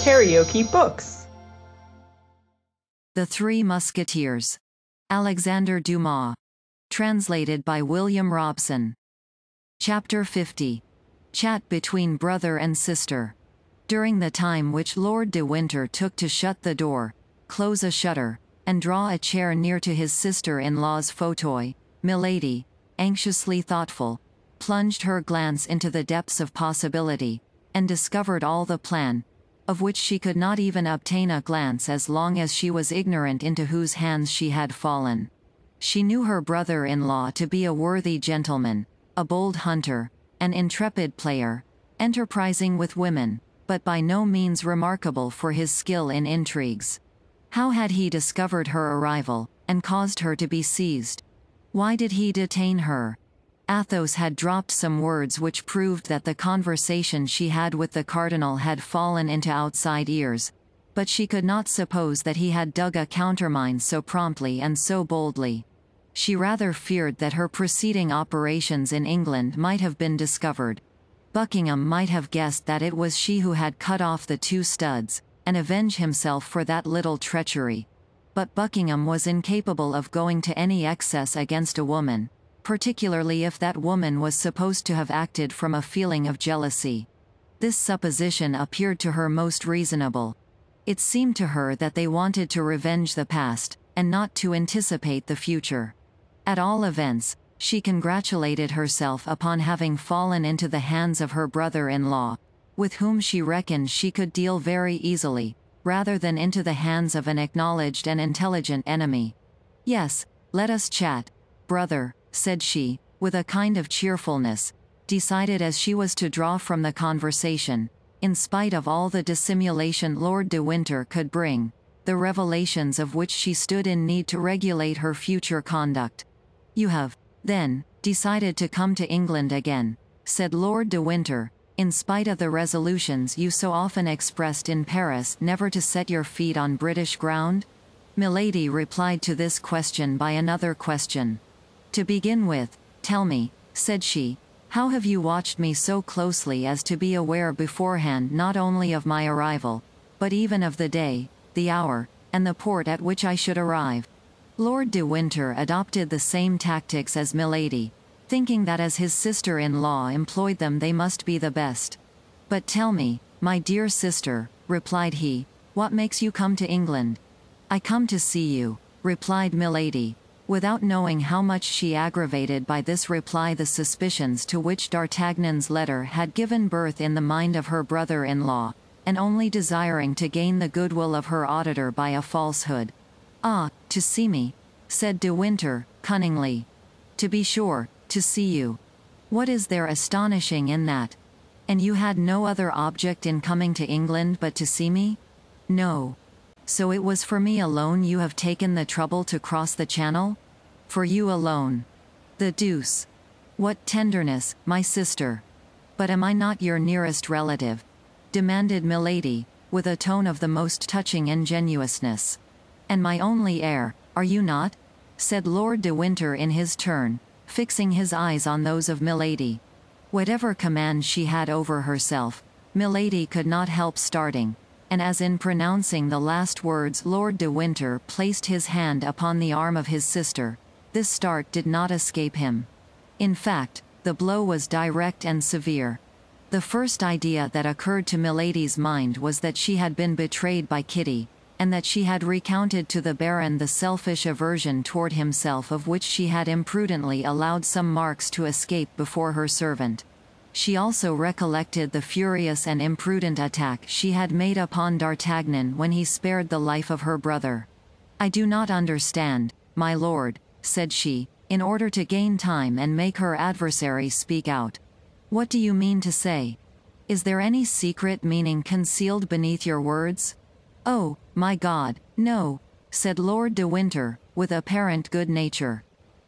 KaraokeBooks. The Three Musketeers. Alexandre Dumas. Translated by William Robson. Chapter 50. Chat between brother and sister. During the time which Lord de Winter took to shut the door, close a shutter, and draw a chair near to his sister-in-law's fauteuil, Milady, anxiously thoughtful, plunged her glance into the depths of possibility, and discovered all the plan, of which she could not even obtain a glance as long as she was ignorant into whose hands she had fallen. She knew her brother-in-law to be a worthy gentleman, a bold hunter, an intrepid player, enterprising with women, but by no means remarkable for his skill in intrigues. How had he discovered her arrival, and caused her to be seized? Why did he detain her? Athos had dropped some words which proved that the conversation she had with the cardinal had fallen into outside ears, but she could not suppose that he had dug a countermine so promptly and so boldly. She rather feared that her preceding operations in England might have been discovered. Buckingham might have guessed that it was she who had cut off the two studs, and avenged himself for that little treachery. But Buckingham was incapable of going to any excess against a woman, particularly if that woman was supposed to have acted from a feeling of jealousy. This supposition appeared to her most reasonable. It seemed to her that they wanted to revenge the past, and not to anticipate the future. At all events, she congratulated herself upon having fallen into the hands of her brother-in-law, with whom she reckoned she could deal very easily, rather than into the hands of an acknowledged and intelligent enemy. "Yes, let us chat, brother," said she, with a kind of cheerfulness, decided as she was to draw from the conversation, in spite of all the dissimulation Lord de Winter could bring, the revelations of which she stood in need to regulate her future conduct. "You have, then, decided to come to England again," said Lord de Winter, "in spite of the resolutions you so often expressed in Paris never to set your feet on British ground?" Milady replied to this question by another question. "To begin with, tell me," said she, "how have you watched me so closely as to be aware beforehand not only of my arrival, but even of the day, the hour, and the port at which I should arrive?" Lord de Winter adopted the same tactics as Milady, thinking that as his sister-in-law employed them they must be the best. "But tell me, my dear sister," replied he, "what makes you come to England?" "I come to see you," replied Milady, without knowing how much she aggravated by this reply the suspicions to which D'Artagnan's letter had given birth in the mind of her brother-in-law, and only desiring to gain the goodwill of her auditor by a falsehood. "Ah, to see me," said de Winter, cunningly. "To be sure, to see you. What is there astonishing in that? And you had no other object in coming to England but to see me?" "No. So it was for me alone you have taken the trouble to cross the Channel? For you alone? The deuce! What tenderness, my sister! But am I not your nearest relative?" demanded Milady, with a tone of the most touching ingenuousness. "And my only heir, are you not?" said Lord de Winter in his turn, fixing his eyes on those of Milady. Whatever command she had over herself, Milady could not help starting, and as in pronouncing the last words Lord de Winter placed his hand upon the arm of his sister, this start did not escape him. In fact, the blow was direct and severe. The first idea that occurred to Milady's mind was that she had been betrayed by Kitty, and that she had recounted to the Baron the selfish aversion toward himself of which she had imprudently allowed some marks to escape before her servant. She also recollected the furious and imprudent attack she had made upon D'Artagnan when he spared the life of her brother. "I do not understand, my lord," said she, in order to gain time and make her adversary speak out. "What do you mean to say? Is there any secret meaning concealed beneath your words?" "Oh, my God, no," said Lord de Winter, with apparent good nature.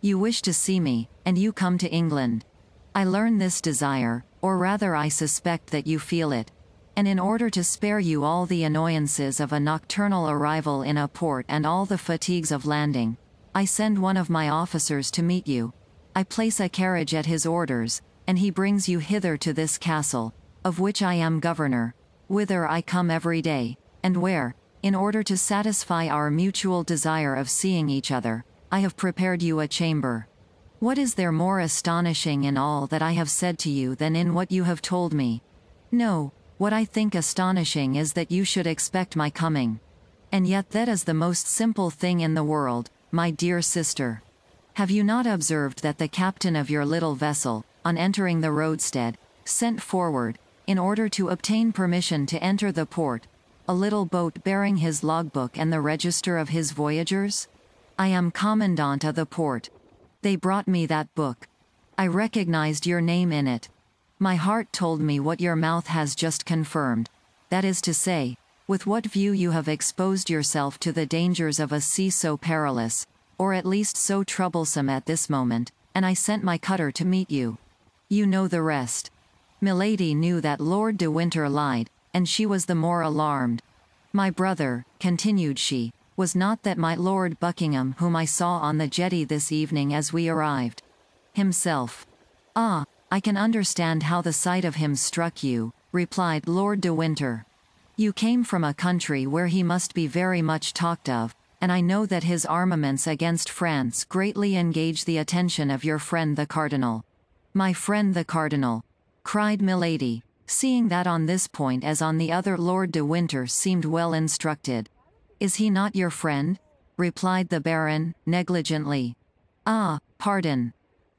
"You wish to see me, and you come to England. I learn this desire, or rather I suspect that you feel it, and in order to spare you all the annoyances of a nocturnal arrival in a port and all the fatigues of landing, I send one of my officers to meet you. I place a carriage at his orders, and he brings you hither to this castle, of which I am governor. whither I come every day, and where, in order to satisfy our mutual desire of seeing each other, I have prepared you a chamber. What is there more astonishing in all that I have said to you than in what you have told me? No, what I think astonishing is that you should expect my coming. And yet that is the most simple thing in the world, my dear sister. Have you not observed that the captain of your little vessel, on entering the roadstead, sent forward, in order to obtain permission to enter the port, a little boat bearing his logbook and the register of his voyagers? I am commandant of the port. They brought me that book. I recognized your name in it. My heart told me what your mouth has just confirmed, that is to say, with what view you have exposed yourself to the dangers of a sea so perilous, or at least so troublesome at this moment, and I sent my cutter to meet you. You know the rest. Milady knew that Lord de Winter lied, and she was the more alarmed. My brother, continued she, was not that my Lord Buckingham whom I saw on the jetty this evening as we arrived. Himself. Ah, I can understand how the sight of him struck you, replied Lord de Winter. You came from a country where he must be very much talked of, and I know that his armaments against France greatly engage the attention of your friend the Cardinal. My friend the Cardinal, cried Milady, seeing that on this point as on the other Lord de Winter seemed well instructed. Is he not your friend? Replied the Baron, negligently. Ah, pardon.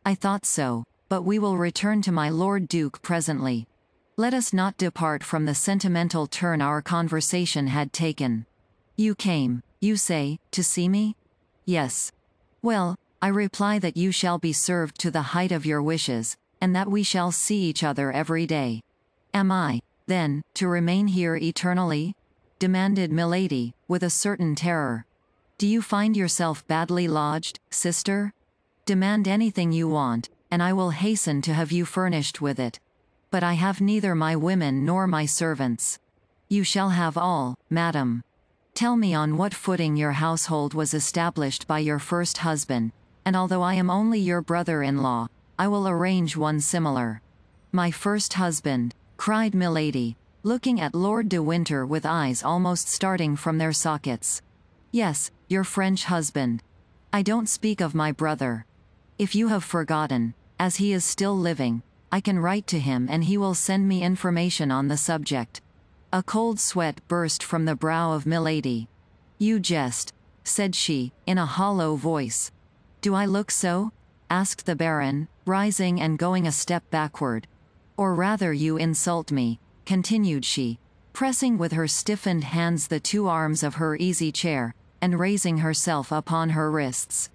I thought so, but we will return to my Lord Duke presently. Let us not depart from the sentimental turn our conversation had taken. You came, you say, to see me? Yes. Well, I reply that you shall be served to the height of your wishes, and that we shall see each other every day. Am I, then, to remain here eternally? Demanded Milady, with a certain terror. Do you find yourself badly lodged, sister? Demand anything you want, and I will hasten to have you furnished with it. But I have neither my women nor my servants. You shall have all, madam. Tell me on what footing your household was established by your first husband, and although I am only your brother-in-law, I will arrange one similar. My first husband, cried Milady, looking at Lord de Winter with eyes almost starting from their sockets. Yes, your French husband. I don't speak of my brother. If you have forgotten, as he is still living, I can write to him and he will send me information on the subject. A cold sweat burst from the brow of Milady. You jest, said she, in a hollow voice. Do I look so? Asked the Baron, rising and going a step backward. Or rather you insult me, continued she, pressing with her stiffened hands the two arms of her easy chair, and raising herself upon her wrists.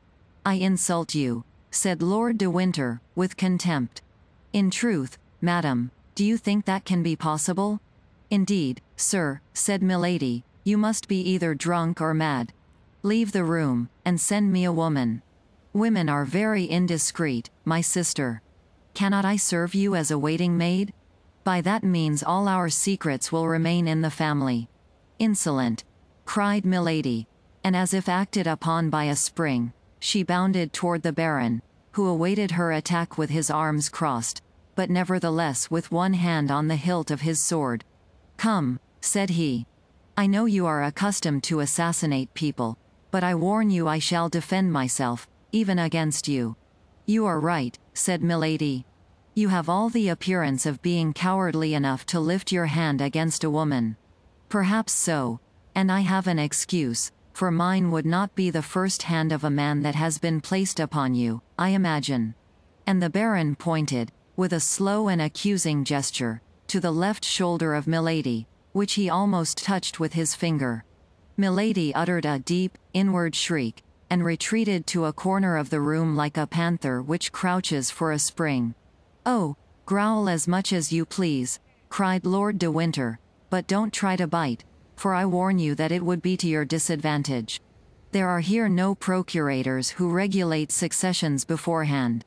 I insult you, said Lord de Winter, with contempt. In truth, madam, do you think that can be possible? Indeed, sir, said Milady, you must be either drunk or mad. Leave the room, and send me a woman. Women are very indiscreet, my sister. Cannot I serve you as a waiting maid? By that means all our secrets will remain in the family. Insolent, cried Milady, and as if acted upon by a spring, she bounded toward the Baron, who awaited her attack with his arms crossed, but nevertheless with one hand on the hilt of his sword. Come, said he. I know you are accustomed to assassinate people, but I warn you I shall defend myself, even against you. You are right, said Milady. You have all the appearance of being cowardly enough to lift your hand against a woman. Perhaps so, and I have an excuse, for mine would not be the first hand of a man that has been placed upon you, I imagine. And the Baron pointed, with a slow and accusing gesture, to the left shoulder of Milady, which he almost touched with his finger. Milady uttered a deep, inward shriek, and retreated to a corner of the room like a panther which crouches for a spring. Oh, growl as much as you please, cried Lord de Winter, but don't try to bite, for I warn you that it would be to your disadvantage. There are here no procurators who regulate successions beforehand.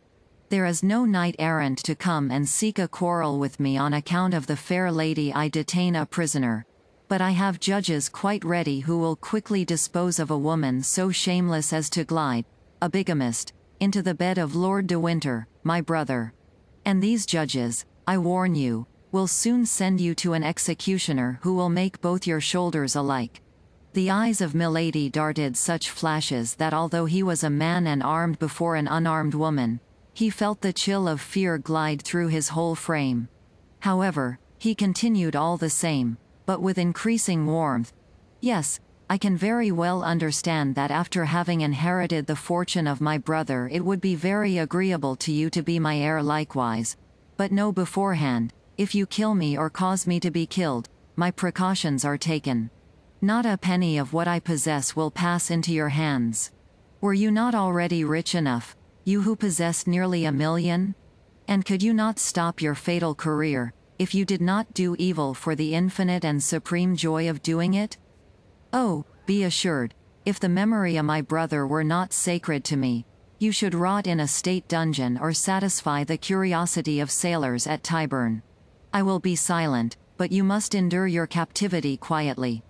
There is no knight-errant to come and seek a quarrel with me on account of the fair lady I detain a prisoner. But I have judges quite ready who will quickly dispose of a woman so shameless as to glide, a bigamist, into the bed of Lord de Winter, my brother. And these judges, I warn you, will soon send you to an executioner who will make both your shoulders alike." The eyes of Milady darted such flashes that although he was a man and armed before an unarmed woman, he felt the chill of fear glide through his whole frame. However, he continued all the same, but with increasing warmth, "Yes, I can very well understand that after having inherited the fortune of my brother it would be very agreeable to you to be my heir likewise. But know beforehand, if you kill me or cause me to be killed, my precautions are taken. Not a penny of what I possess will pass into your hands. Were you not already rich enough, you who possess nearly 1 million? And could you not stop your fatal career, if you did not do evil for the infinite and supreme joy of doing it? Oh, be assured, if the memory of my brother were not sacred to me, you should rot in a state dungeon or satisfy the curiosity of sailors at Tyburn. I will be silent, but you must endure your captivity quietly.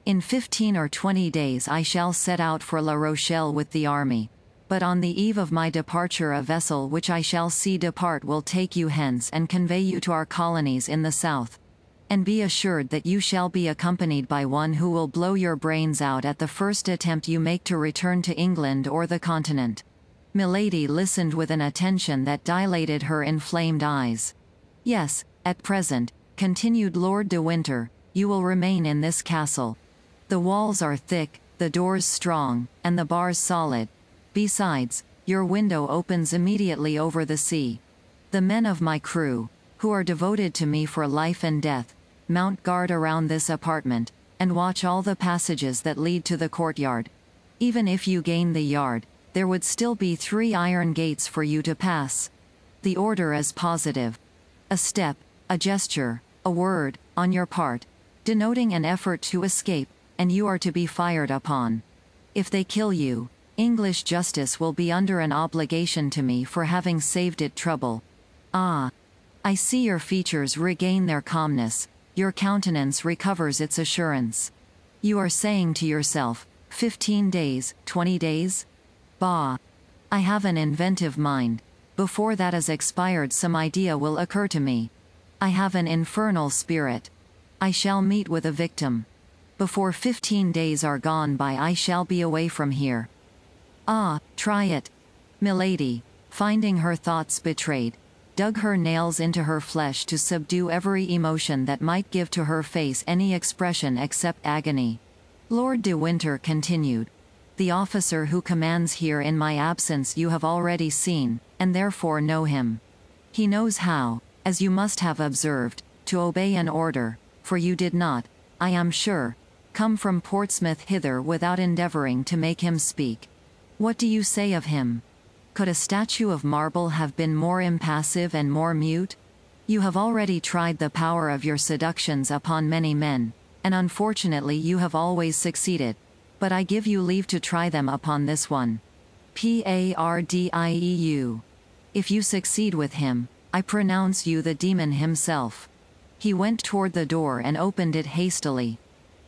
In 15 or 20 days I shall set out for La Rochelle with the army. But on the eve of my departure a vessel which I shall see depart will take you hence and convey you to our colonies in the south. And be assured that you shall be accompanied by one who will blow your brains out at the first attempt you make to return to England or the continent." Milady listened with an attention that dilated her inflamed eyes. "Yes, at present," continued Lord de Winter, "you will remain in this castle. The walls are thick, the doors strong, and the bars solid. Besides, your window opens immediately over the sea. The men of my crew, who are devoted to me for life and death, mount guard around this apartment, and watch all the passages that lead to the courtyard. Even if you gain the yard, there would still be 3 iron gates for you to pass. The order is positive. A step, a gesture, a word, on your part, denoting an effort to escape, and you are to be fired upon. If they kill you, English justice will be under an obligation to me for having saved it trouble. Ah! I see your features regain their calmness, your countenance recovers its assurance. You are saying to yourself, 15 days, 20 days? Bah! I have an inventive mind. Before that is expired some idea will occur to me. I have an infernal spirit. I shall meet with a victim. Before 15 days are gone by I shall be away from here. Ah, try it." Milady, finding her thoughts betrayed, dug her nails into her flesh to subdue every emotion that might give to her face any expression except agony. Lord de Winter continued, "The officer who commands here in my absence you have already seen, and therefore know him. He knows how, as you must have observed, to obey an order, for you did not, I am sure, come from Portsmouth hither without endeavoring to make him speak. What do you say of him? Could a statue of marble have been more impassive and more mute? You have already tried the power of your seductions upon many men, and unfortunately you have always succeeded. But I give you leave to try them upon this one. Pardieu. If you succeed with him, I pronounce you the demon himself." He went toward the door and opened it hastily.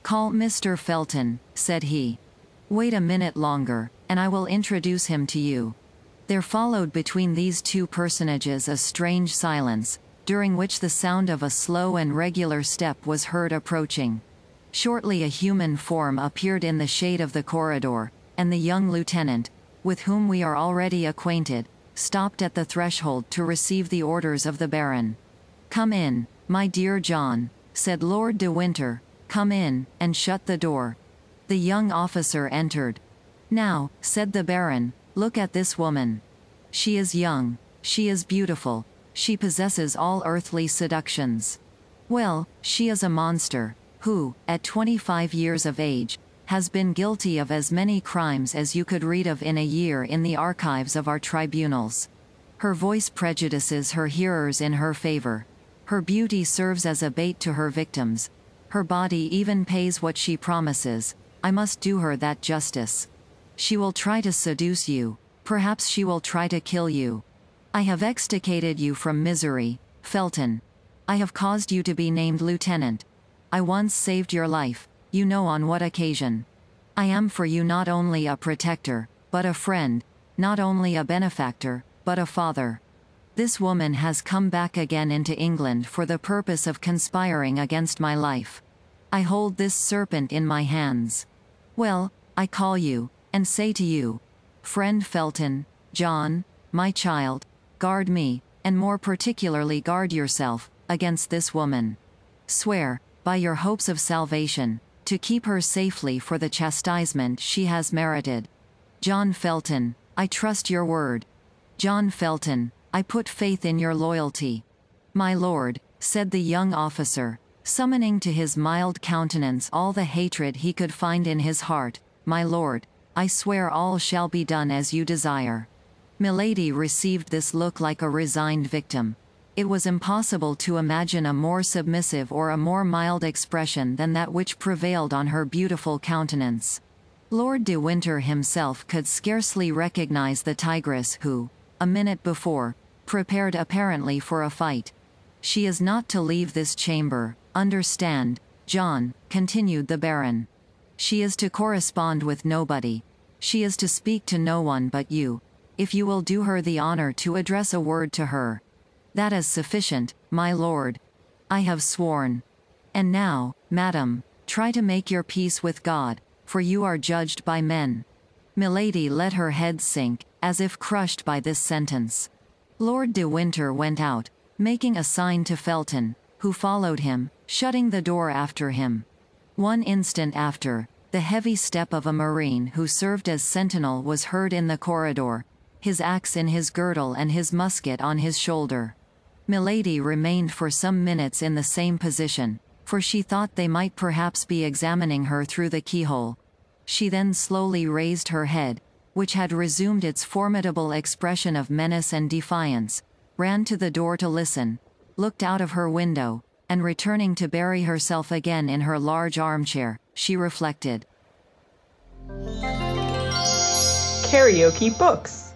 "Call Mr. Felton," said he. "Wait a minute longer, and I will introduce him to you." There followed between these two personages a strange silence, during which the sound of a slow and regular step was heard approaching. Shortly a human form appeared in the shade of the corridor, and the young lieutenant, with whom we are already acquainted, stopped at the threshold to receive the orders of the Baron. "Come in, my dear John," said Lord de Winter, "come in, and shut the door." The young officer entered. "Now," said the Baron, "look at this woman. She is young, she is beautiful, she possesses all earthly seductions. Well, she is a monster, who, at 25 years of age, has been guilty of as many crimes as you could read of in a year in the archives of our tribunals. Her voice prejudices her hearers in her favor. Her beauty serves as a bait to her victims. Her body even pays what she promises. I must do her that justice. She will try to seduce you. Perhaps she will try to kill you. I have extricated you from misery, Felton. I have caused you to be named lieutenant. I once saved your life, you know on what occasion. I am for you not only a protector, but a friend, not only a benefactor, but a father. This woman has come back again into England for the purpose of conspiring against my life. I hold this serpent in my hands. Well, I call you, and say to you, friend Felton, John, my child, guard me, and more particularly guard yourself, against this woman. Swear, by your hopes of salvation, to keep her safely for the chastisement she has merited. John Felton, I trust your word. John Felton, I put faith in your loyalty. My lord, said the young officer, summoning to his mild countenance all the hatred he could find in his heart, my lord, I swear all shall be done as you desire. Milady received this look like a resigned victim. It was impossible to imagine a more submissive or a more mild expression than that which prevailed on her beautiful countenance. Lord de Winter himself could scarcely recognize the tigress who, a minute before, prepared apparently for a fight. She is not to leave this chamber, understand, John, continued the Baron. She is to correspond with nobody. She is to speak to no one but you, if you will do her the honor to address a word to her. That is sufficient, my lord. I have sworn. And now, madam, try to make your peace with God, for you are judged by men. Milady let her head sink, as if crushed by this sentence. Lord de Winter went out, making a sign to Felton, who followed him, shutting the door after him. 1 instant after, the heavy step of a marine who served as sentinel was heard in the corridor, his axe in his girdle and his musket on his shoulder. Milady remained for some minutes in the same position, for she thought they might perhaps be examining her through the keyhole. She then slowly raised her head, which had resumed its formidable expression of menace and defiance, ran to the door to listen, looked out of her window, and returning to bury herself again in her large armchair, she reflected. KaraokeBooks.